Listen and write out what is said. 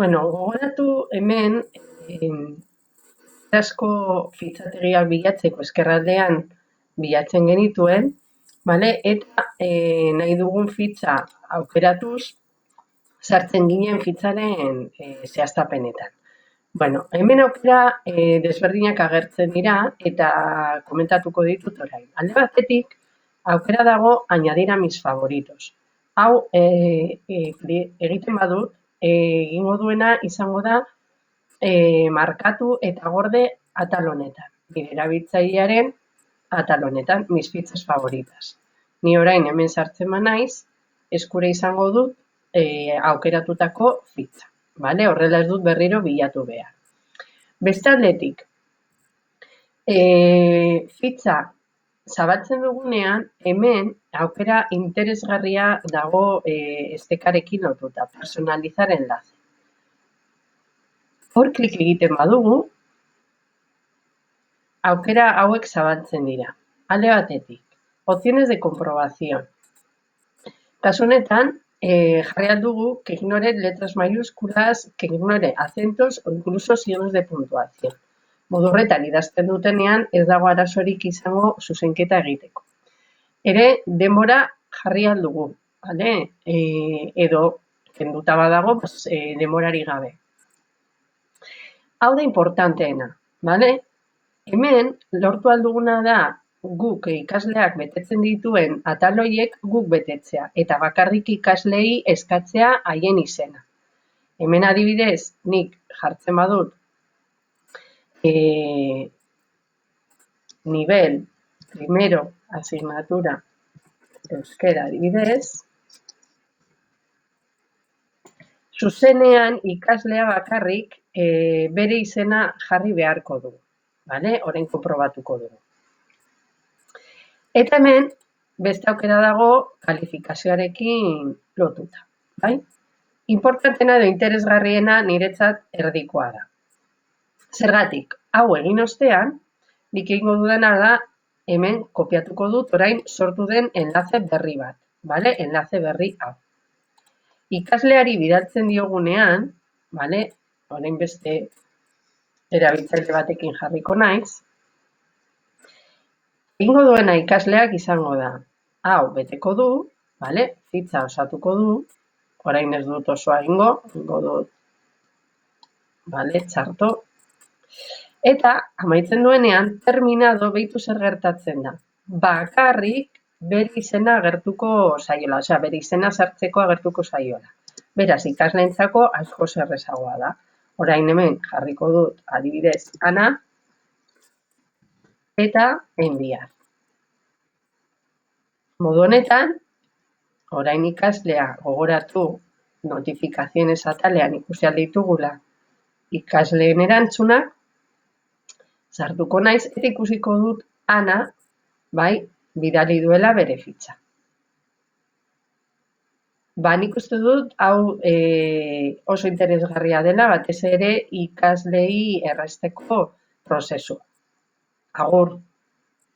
Gogoratu hemen asko fitxategiak bilatzeko ezkerraldean bilatzen genituen, eta nahi dugun fitxa aukeratuz sartzen ginen fitxaren zehaztapenetan. Hemen aukera desberdinak agertzen dira eta komentatuko ditut orain. Alde batetik, aukera dago añadir a mis favoritos. Hau egiten badut, egingo duena izango da markatu eta gorde atal honetan, nire erabiltzailearen atal honetan, mis fichas favoritas. Ni orain hemen sartzen banaiz, eskura izango dut aukeratutako fitxa. Horrela ez dut berriro bilatu behar. Beste aldetik, fitxa zabaltzen dugunean, hemen aukera interesgarria dago estekarekin lotuta, personalizar enlace. Hor klik egiten badugu, aukera hauek zabaltzen dira. Alde batetik, opciones de comprobación. Kasu honetan, jarri dugu que ignore letras mayúsculas, que ignore acentos o incluso signos de puntuación. Modu horretan idazten dutenean ez dago arazorik izango zuzenketa egiteko. Ere, denbora jarri dugu, edo kenduta badago denborari gabe. Hau da importanteena, hemen lortu alduguna da guk ikasleak betetzen dituen atal horiek guk betetzea eta bakarrik ikaslei eskatzea haien izena. Hemen adibidez, nik jartzen badut nivel primero asignatura euskera adibidez, zuzenean ikaslea bakarrik bere izena jarri beharko du. Orain konprobatuko dugu. Eta hemen, beste aukera dago kalifikazioarekin lotuta. Importantena edo interesgarriena niretzat erdikoa da. Zergatik, hau egin ostean, nik egingo dudana da, hemen kopiatuko dut orain sortu den enlace berri bat. Enlace berri hau. Ikasleari bidaltzen diogunean, orain beste erabiltzaile batekin jarriko naiz, egingo duena ikasleak izango da, hau beteko du, fitxa osatuko du, orain ez dut osoa egingo dut, txarto, eta amaitzen duenean, terminado behitu zer gertatzen da. Bakarrik bere izena agertuko zaiola, bere izena sartzeko agertuko zaiola. Beraz, ikasleentzako asko errazagoa da. Orain hemen jarriko dut adibidez Ana eta enviar. Modu honetan, orain ikaslea gogoratu notifikaziones atalean ikusi ahal ditugula ikasleen erantzunak, sartuko naiz eta ikusiko dut Ana bidali duela bere fitxa. Nik uste dut hau oso interesgarria dela, batez ere ikaslei errazteko prozesua. Agur.